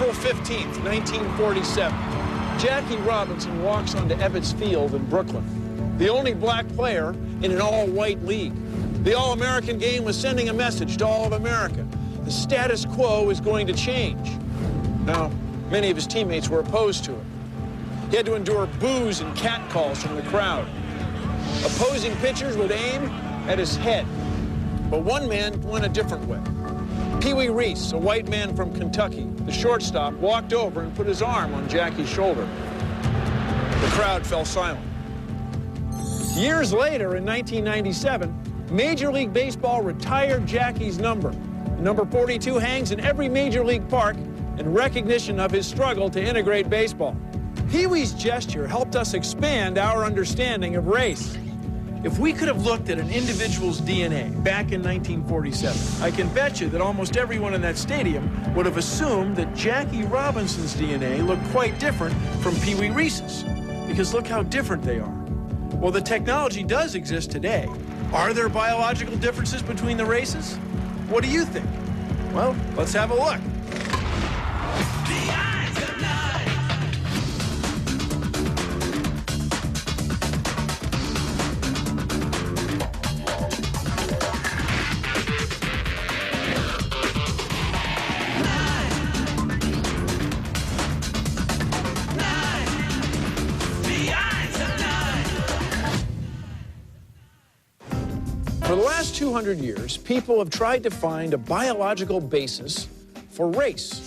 April 15th, 1947. Jackie Robinson walks onto Ebbets Field in Brooklyn, the only black player in an all-white league. The All-American game was sending a message to all of America. The status quo is going to change. Now, many of his teammates were opposed to it. He had to endure boos and catcalls from the crowd. Opposing pitchers would aim at his head. But one man went a different way. Pee Wee Reese, a white man from Kentucky, the shortstop, walked over and put his arm on Jackie's shoulder. The crowd fell silent. Years later, in 1997, Major League Baseball retired Jackie's number. Number 42 hangs in every Major League park in recognition of his struggle to integrate baseball. Pee Wee's gesture helped us expand our understanding of race. If we could have looked at an individual's DNA back in 1947, I can bet you that almost everyone in that stadium would have assumed that Jackie Robinson's DNA looked quite different from Pee Wee Reese's, because look how different they are. Well, the technology does exist today. Are there biological differences between the races? What do you think? Well, let's have a look. For the last 200 years, people have tried to find a biological basis for race.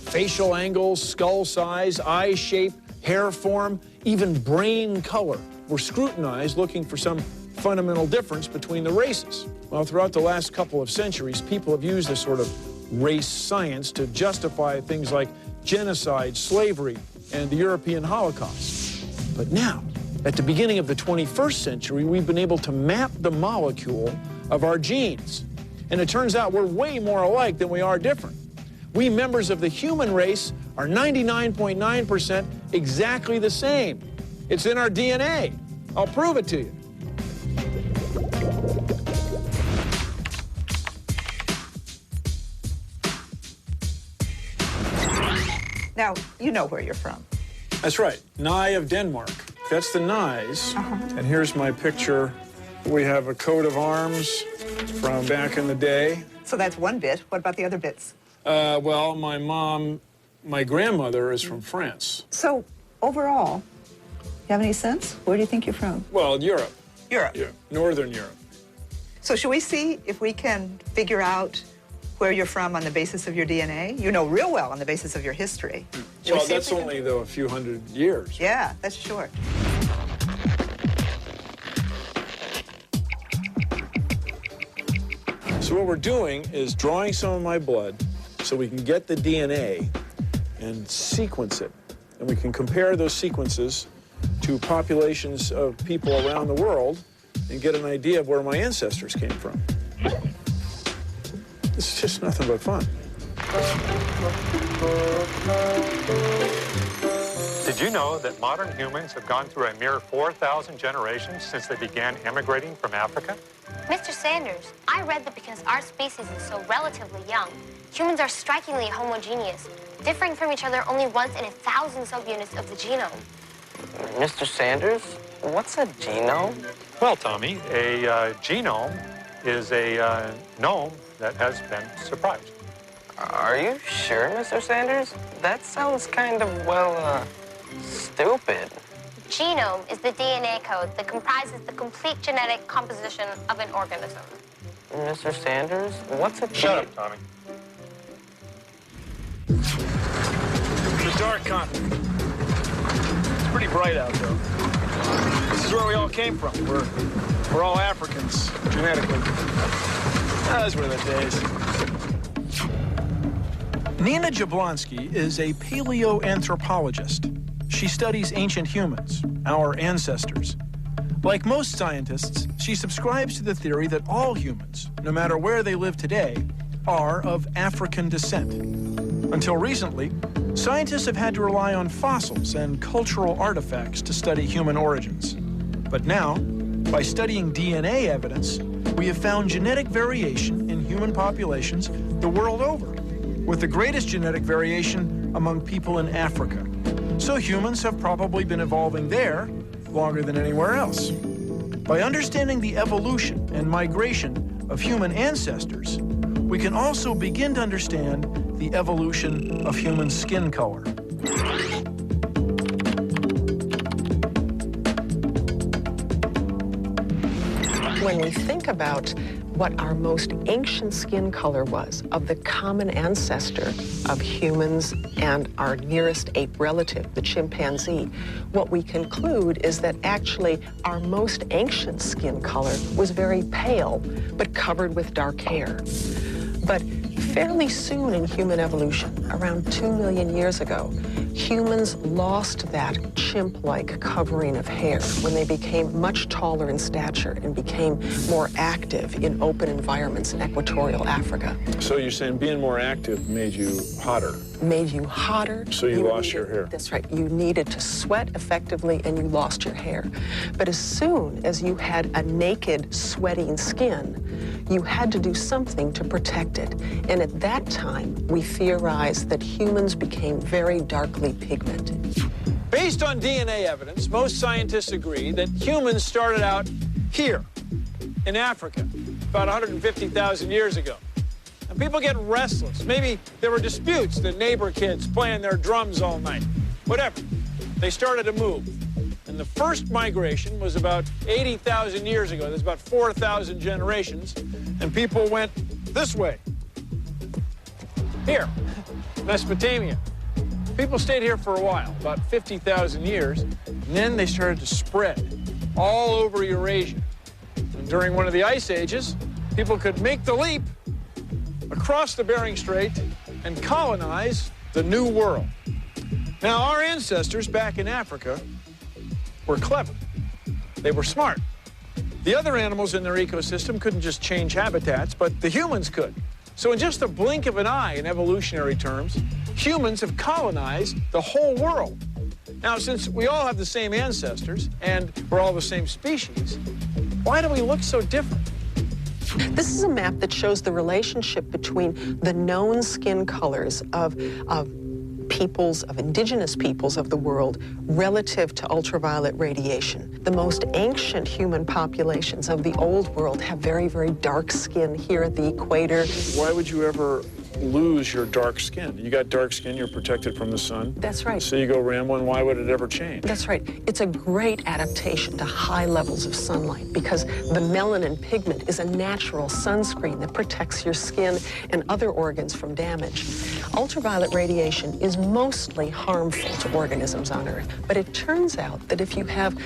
Facial angles, skull size, eye shape, hair form, even brain color were scrutinized looking for some fundamental difference between the races. Well, throughout the last couple of centuries, people have used this sort of race science to justify things like genocide, slavery, and the European Holocaust. But now, at the beginning of the 21st century, we've been able to map the molecule of our genes. And it turns out we're way more alike than we are different. We members of the human race are 99.9% exactly the same. It's in our DNA. I'll prove it to you. Now, you know where you're from. That's right, Nye of Denmark. That's the Nyes. And here's my picture. We have a coat of arms from back in the day. So that's one bit. What about the other bits? Well, my grandmother is from France. So, overall, you have any sense? Where do you think you're from? Well, Europe. Europe. Yeah, Northern Europe. So should we see if we can figure out where you're from on the basis of your DNA? You know real well on the basis of your history. Well, that's only, though, a few hundred years. Yeah, that's short. So what we're doing is drawing some of my blood so we can get the DNA and sequence it. And we can compare those sequences to populations of people around the world and get an idea of where my ancestors came from. It's just nothing but fun. Did you know that modern humans have gone through a mere 4,000 generations since they began emigrating from Africa? Mr. Sanders, I read that because our species is so relatively young, humans are strikingly homogeneous, differing from each other only once in 1,000 subunits of the genome. Mr. Sanders, what's a genome? Well, Tommy, a genome is a gnome that has been surprised. Are you sure, Mr. Sanders? That sounds kind of, well, stupid. Genome is the DNA code that comprises the complete genetic composition of an organism. Mr. Sanders, what's a Shut up, Tommy. It's a dark continent. It's pretty bright out, though. This is where we all came from. We're all Africans, genetically. Those were the days. Nina Jablonski is a paleoanthropologist. She studies ancient humans, our ancestors. Like most scientists, she subscribes to the theory that all humans, no matter where they live today, are of African descent. Until recently, scientists have had to rely on fossils and cultural artifacts to study human origins. But now, by studying DNA evidence, we have found genetic variation in human populations the world over, with the greatest genetic variation among people in Africa. So humans have probably been evolving there longer than anywhere else. By understanding the evolution and migration of human ancestors, we can also begin to understand the evolution of human skin color. When we think about what our most ancient skin color was of the common ancestor of humans and our nearest ape relative, the chimpanzee, what we conclude is that actually our most ancient skin color was very pale, but covered with dark hair. But fairly soon in human evolution, around 2 million years ago, humans lost that chimp-like covering of hair when they became much taller in stature and became more active in open environments in equatorial Africa. So you're saying being more active made you hotter? Made you hotter. So you lost your hair. That's right. You needed to sweat effectively and you lost your hair. But as soon as you had a naked, sweating skin, you had to do something to protect it. And at that time, we theorized that humans became very darkly pigmented. Based on DNA evidence, most scientists agree that humans started out here in Africa about 150,000 years ago. And people get restless. Maybe there were disputes, the neighbor kids playing their drums all night. Whatever. They started to move. And the first migration was about 80,000 years ago. There's about 4,000 generations. And people went this way. Here, Mesopotamia. People stayed here for a while, about 50,000 years. And then they started to spread all over Eurasia. And during one of the ice ages, people could make the leap across the Bering Strait and colonize the New World. Now, our ancestors back in Africa were clever. They were smart. The other animals in their ecosystem couldn't just change habitats, but the humans could. So in just a blink of an eye, in evolutionary terms, humans have colonized the whole world. Now, since we all have the same ancestors and we're all the same species, why do we look so different? This is a map that shows the relationship between the known skin colors of indigenous peoples of the world relative to ultraviolet radiation. The most ancient human populations of the old world have very, very dark skin here at the equator. Why would you ever lose your dark skin? You got dark skin, you're protected from the sun. That's right. So you go rambling, why would it ever change? That's right. It's a great adaptation to high levels of sunlight because the melanin pigment is a natural sunscreen that protects your skin and other organs from damage. Ultraviolet radiation is mostly harmful to organisms on Earth, but it turns out that if you have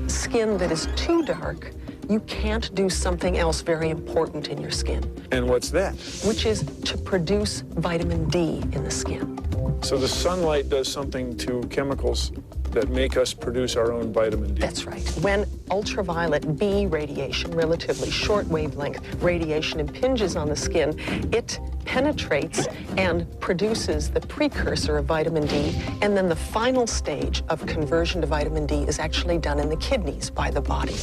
skin that is too dark, you can't do something else very important in your skin. And what's that? Which is to produce vitamin D in the skin. So the sunlight does something to chemicals that make us produce our own vitamin D. That's right. When ultraviolet B radiation, relatively short wavelength radiation, impinges on the skin, it penetrates and produces the precursor of vitamin D, and then the final stage of conversion to vitamin D is actually done in the kidneys by the body.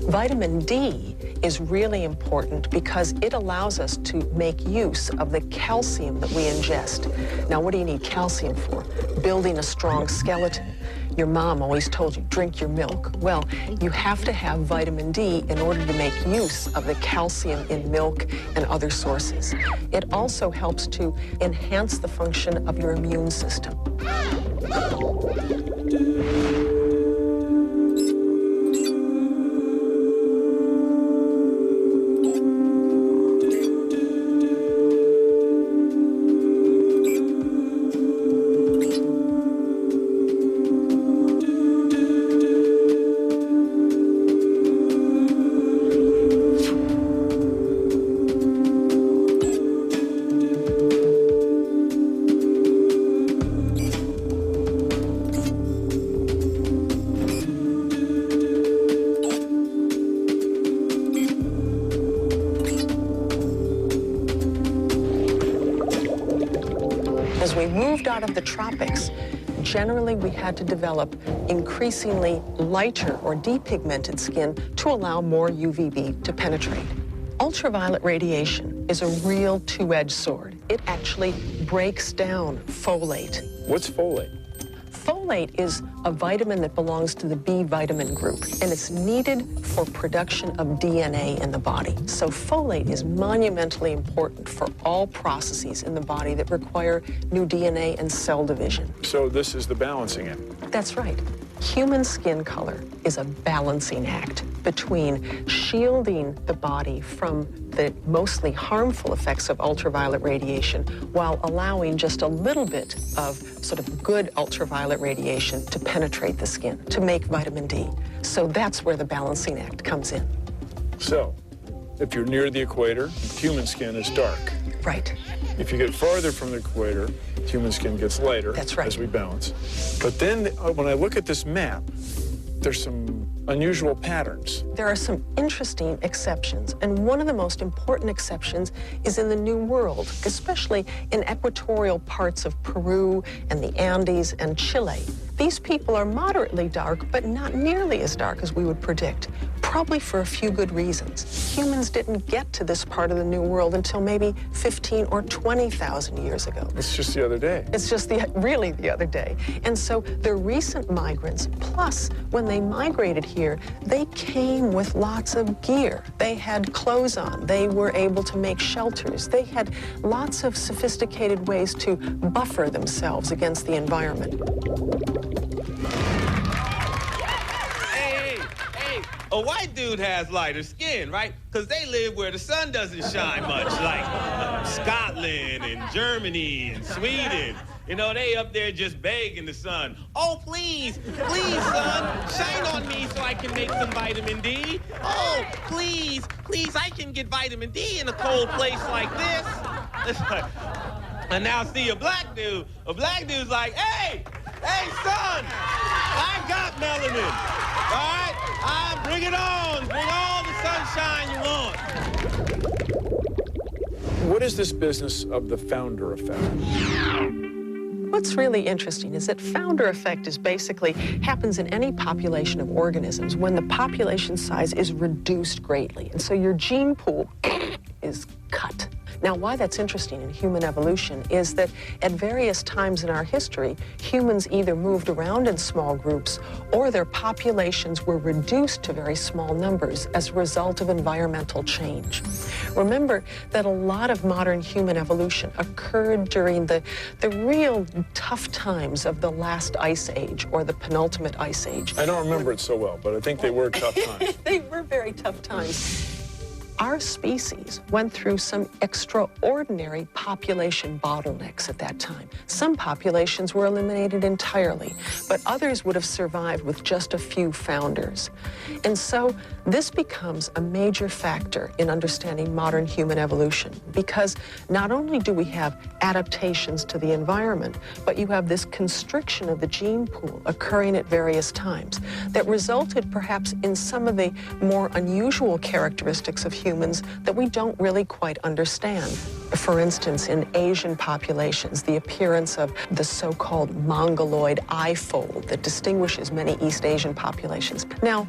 Vitamin D is really important because it allows us to make use of the calcium that we ingest. Now, what do you need calcium for? Building a strong skeleton. Your mom always told you, drink your milk. Well, you have to have vitamin D in order to make use of the calcium in milk and other sources. It also helps to enhance the function of your immune system. As we moved out of the tropics, generally we had to develop increasingly lighter or depigmented skin to allow more UVB to penetrate. Ultraviolet radiation is a real two-edged sword. It actually breaks down folate. What's folate? Folate is a vitamin that belongs to the B vitamin group, and it's needed for production of DNA in the body. So folate is monumentally important for all processes in the body that require new DNA and cell division. So this is the balancing act. That's right. Human skin color is a balancing act between shielding the body from the mostly harmful effects of ultraviolet radiation while allowing just a little bit of sort of good ultraviolet radiation to penetrate the skin, to make vitamin D. So that's where the balancing act comes in. So, if you're near the equator, human skin is dark. Right. If you get farther from the equator, human skin gets lighter. That's right. As we balance. But then when I look at this map, there's some unusual patterns. There are some interesting exceptions, and one of the most important exceptions is in the New World, especially in equatorial parts of Peru and the Andes and Chile. These people are moderately dark, but not nearly as dark as we would predict, probably for a few good reasons. Humans didn't get to this part of the New World until maybe 15 or 20,000 years ago. It's just the other day. It's just really the other day. And so the recent migrants, plus when they migrated here, they came with lots of gear. They had clothes on. They were able to make shelters. They had lots of sophisticated ways to buffer themselves against the environment. Hey, a white dude has lighter skin, right? Because they live where the sun doesn't shine much, like Scotland and Germany and Sweden. You know, they up there just begging the sun. Oh, please, please, sun, shine on me so I can make some vitamin D. Oh, please, please, I can get vitamin D in a cold place like this. And now see a black dude's like, hey, son, I got melanin, all right? Bring it on, bring all the sunshine you want. What is this business of the founder effect? What's really interesting is that founder effect is basically happens in any population of organisms when the population size is reduced greatly. And so your gene pool is cut. Now, why that's interesting in human evolution is that at various times in our history, humans either moved around in small groups or their populations were reduced to very small numbers as a result of environmental change. Remember that a lot of modern human evolution occurred during the real tough times of the last ice age or the penultimate ice age. I don't remember it so well, but I think they were tough times. They were very tough times. Our species went through some extraordinary population bottlenecks at that time. Some populations were eliminated entirely, but others would have survived with just a few founders. And so this becomes a major factor in understanding modern human evolution, because not only do we have adaptations to the environment, but you have this constriction of the gene pool occurring at various times that resulted perhaps in some of the more unusual characteristics of humans that we don't really quite understand. For instance, in Asian populations, the appearance of the so-called mongoloid eye fold that distinguishes many East Asian populations. Now,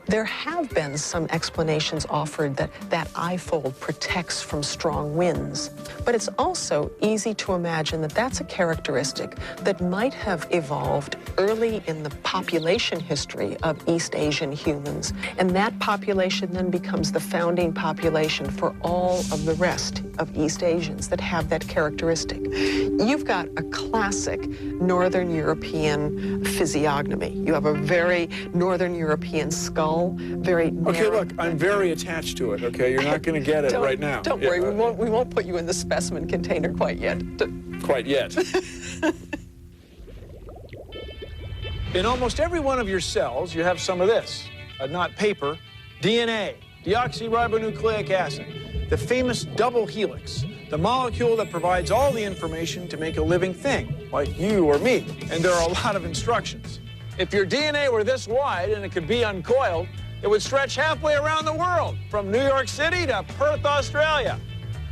there have been some explanations offered that that eye fold protects from strong winds, but it's also easy to imagine that that's a characteristic that might have evolved early in the population history of East Asian humans, and that population then becomes the founding population for all of the rest of East Asians that have that characteristic. You've got a classic Northern European physiognomy. You have a very Northern European skull. Very narrow. Okay, look, I'm very attached to it, okay? You're not going to get it right now. Don't worry, we won't put you in the specimen container quite yet. Quite yet. In almost every one of your cells, you have some of this. Not paper, DNA, deoxyribonucleic acid, the famous double helix, the molecule that provides all the information to make a living thing, like you or me. And there are a lot of instructions. If your DNA were this wide and it could be uncoiled, it would stretch halfway around the world, from New York City to Perth, Australia.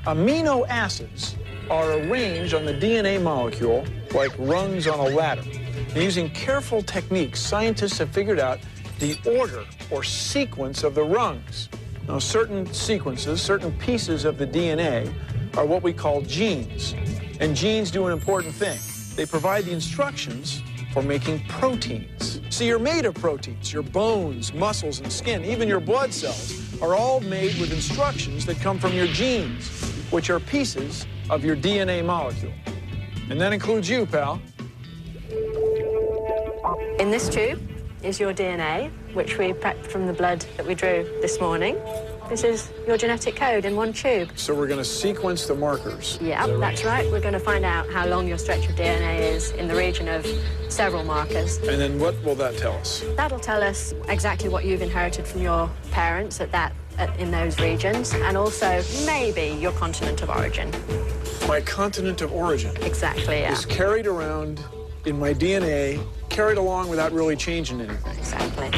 Amino acids are arranged on the DNA molecule like rungs on a ladder. And using careful techniques, scientists have figured out the order or sequence of the rungs. Now, certain sequences, certain pieces of the DNA are what we call genes. And genes do an important thing. They provide the instructions for making proteins. See, you're made of proteins. Your bones, muscles, and skin, even your blood cells, are all made with instructions that come from your genes, which are pieces of your DNA molecule. And that includes you, pal. In this tube is your DNA, which we prepped from the blood that we drew this morning. This is your genetic code in one tube. So we're going to sequence the markers. Yeah, that's right. We're going to find out how long your stretch of DNA is in the region of several markers. And then what will that tell us? That'll tell us exactly what you've inherited from your parents in those regions, and also maybe your continent of origin. My continent of origin. Exactly, yeah. Is carried around in my DNA, carried along without really changing anything. Exactly.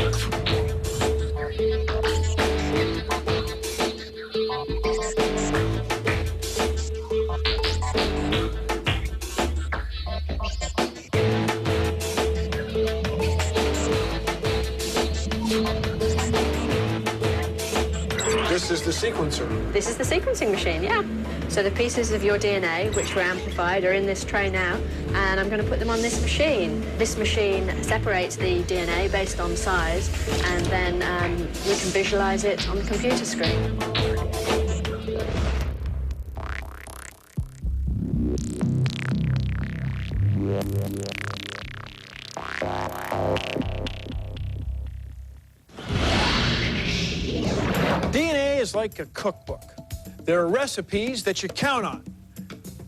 This is the sequencer. This is the sequencing machine, yeah. So the pieces of your DNA, which were amplified, are in this tray now, and I'm going to put them on this machine. This machine separates the DNA based on size, and then we can visualize it on the computer screen. DNA is like a cookbook. There are recipes that you count on.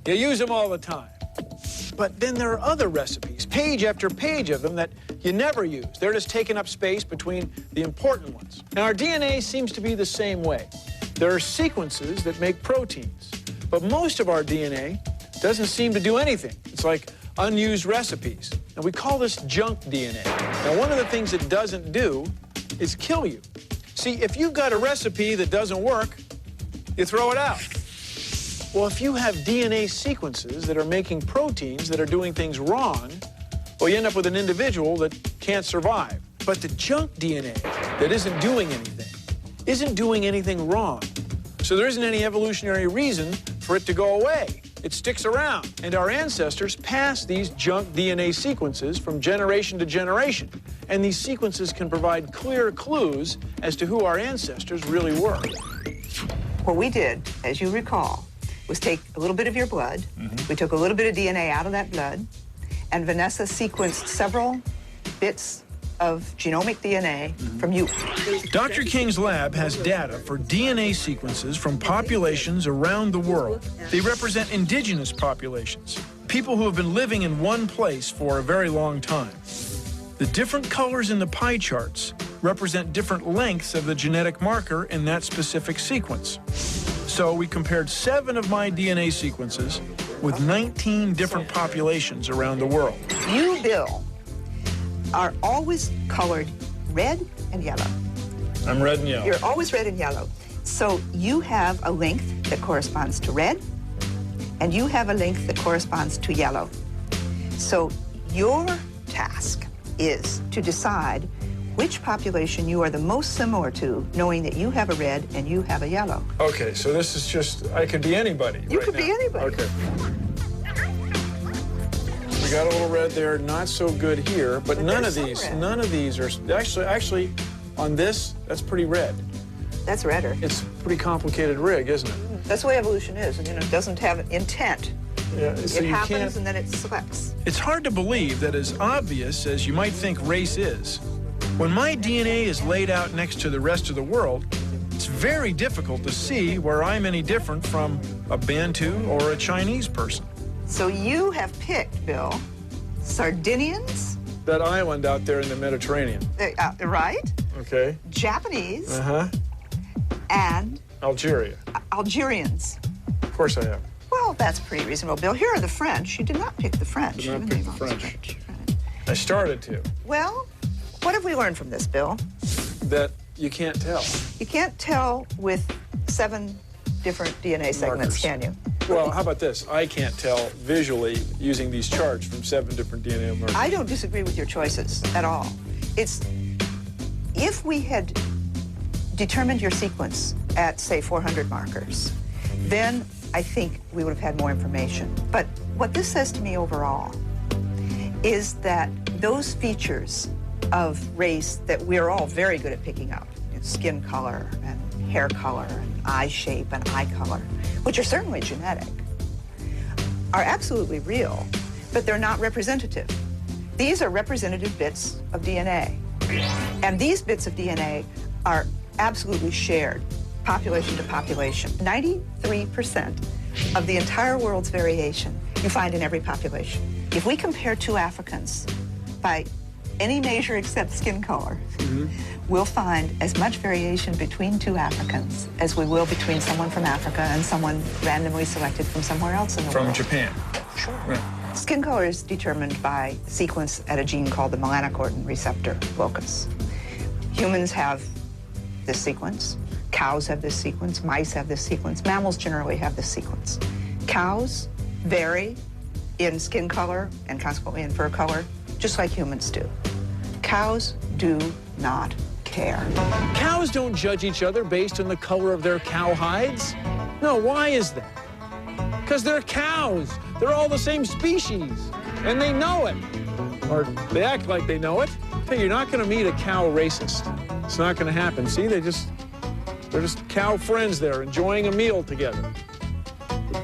You use them all the time. But then there are other recipes, page after page of them, that you never use. They're just taking up space between the important ones. Now, our DNA seems to be the same way. There are sequences that make proteins, but most of our DNA doesn't seem to do anything. It's like unused recipes. And we call this junk DNA. Now, one of the things it doesn't do is kill you. See, if you've got a recipe that doesn't work, you throw it out. Well, if you have DNA sequences that are making proteins that are doing things wrong, well, you end up with an individual that can't survive. But the junk DNA that isn't doing anything wrong. So there isn't any evolutionary reason for it to go away. It sticks around. And our ancestors passed these junk DNA sequences from generation to generation. And these sequences can provide clear clues as to who our ancestors really were. What we did, as you recall, was take a little bit of your blood. We took a little bit of DNA out of that blood, and Vanessa sequenced several bits of genomic DNA from you. Dr. King's lab has data for DNA sequences from populations around the world. They represent indigenous populations, people who have been living in one place for a very long time. The different colors in the pie charts represent different lengths of the genetic marker in that specific sequence. So we compared 7 of my DNA sequences with 19 different populations around the world. You, Bill, are always colored red and yellow. I'm red and yellow. You're always red and yellow. So you have a length that corresponds to red, and you have a length that corresponds to yellow. So your task is to decide which population you are the most similar to, knowing that you have a red and you have a yellow. Okay, so this is just, I could be anybody. You could be anybody. Okay. We got a little red there, not so good here, but none of these are, actually, on this, that's pretty red. That's redder. It's a pretty complicated rig, isn't it? That's the way evolution is, and it doesn't have intent. Yeah, so it you happens can't... and then it selects. It's hard to believe that as obvious as you might think race is, when my DNA is laid out next to the rest of the world, it's very difficult to see where I'm any different from a Bantu or a Chinese person. So you have picked, Bill, Sardinians. That island out there in the Mediterranean. Right? Okay. Japanese. Uh-huh. And Algeria. Algerians. Of course I have. Well, that's pretty reasonable, Bill. Here are the French. You did not pick the French. Did not pick the French. I started to. Well, what have we learned from this, Bill? That you can't tell. You can't tell with 7 different DNA segments, can you? Well, how about this? I can't tell visually using these charts from 7 different DNA markers. I don't disagree with your choices at all. It's, if we had determined your sequence at, say, 400 markers, then I think we would have had more information. But what this says to me overall is that those features of race that we're all very good at picking up, skin color and hair color and eye shape and eye color, which are certainly genetic, are absolutely real, but they're not representative. These are representative bits of DNA. And these bits of DNA are absolutely shared, population to population. 93% of the entire world's variation you find in every population. If we compare two Africans by any measure except skin color, we'll find as much variation between two Africans as we will between someone from Africa and someone randomly selected from somewhere else in the world. From Japan. Sure. Right. Skin color is determined by sequence at a gene called the melanocortin receptor locus. Humans have this sequence. Cows have this sequence. Mice have this sequence. Mammals generally have this sequence. Cows vary in skin color and consequently in fur color, just like humans do. Cows do not care. Cows don't judge each other based on the color of their cow hides. No, why is that? Because they're cows. They're all the same species, and they know it. Or they act like they know it. Hey, you're not going to meet a cow racist. It's not going to happen. See, they're just cow friends there enjoying a meal together.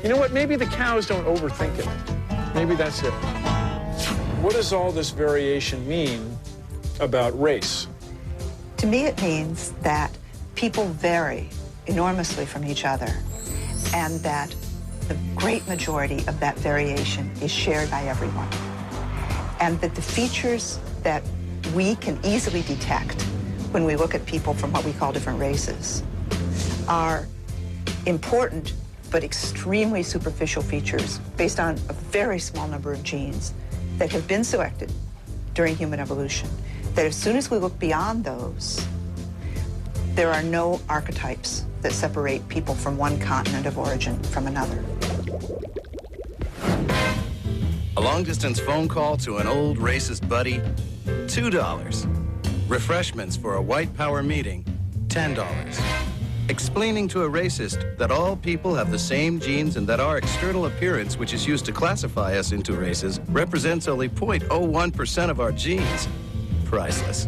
You know what? Maybe the cows don't overthink it. Maybe that's it. What does all this variation mean about race? To me, it means that people vary enormously from each other, and that the great majority of that variation is shared by everyone. And that the features that we can easily detect when we look at people from what we call different races are important but extremely superficial features based on a very small number of genes that have been selected during human evolution. That as soon as we look beyond those, there are no archetypes that separate people from one continent of origin from another. A long-distance phone call to an old racist buddy, $2. Refreshments for a white power meeting, $10. Explaining to a racist that all people have the same genes and that our external appearance, which is used to classify us into races, represents only 0.01% of our genes. Priceless.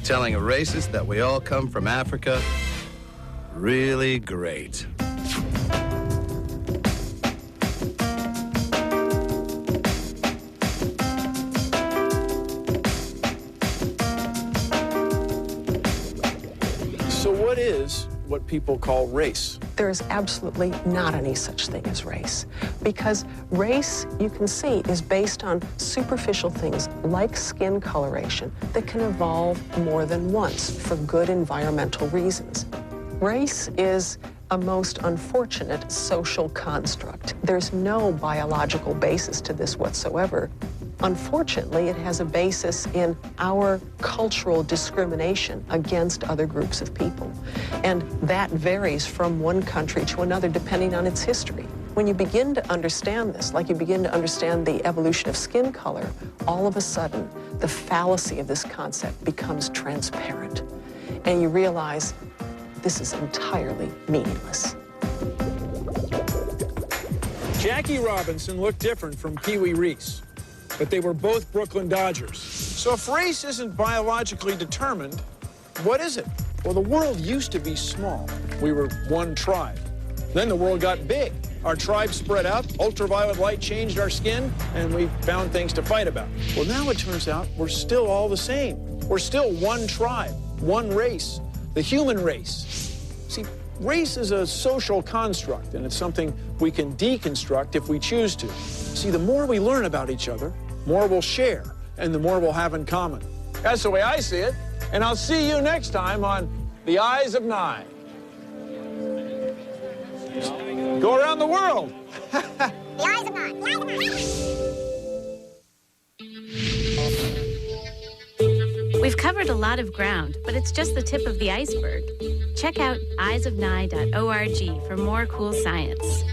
Telling a racist that we all come from Africa, really great. So what is what people call race? There is absolutely not any such thing as race, because race, you can see, is based on superficial things like skin coloration that can evolve more than once for good environmental reasons. Race is a most unfortunate social construct. There's no biological basis to this whatsoever. Unfortunately, it has a basis in our cultural discrimination against other groups of people. And that varies from one country to another depending on its history. When you begin to understand this, like you begin to understand the evolution of skin color, all of a sudden, the fallacy of this concept becomes transparent. And you realize this is entirely meaningless. Jackie Robinson looked different from Pee Wee Reese, but they were both Brooklyn Dodgers. So if race isn't biologically determined, what is it? Well, the world used to be small. We were one tribe. Then the world got big. Our tribe spread out, ultraviolet light changed our skin, and we found things to fight about. Well, now it turns out we're still all the same. We're still one tribe, one race, the human race. See, race is a social construct, and it's something we can deconstruct if we choose to. See, the more we learn about each other, more we'll share, and the more we'll have in common. That's the way I see it, and I'll see you next time on The Eyes of Nye. Go around the world. The Eyes of Nye. The Eyes of Nye. We've covered a lot of ground, but it's just the tip of the iceberg. Check out eyesofnye.org for more cool science.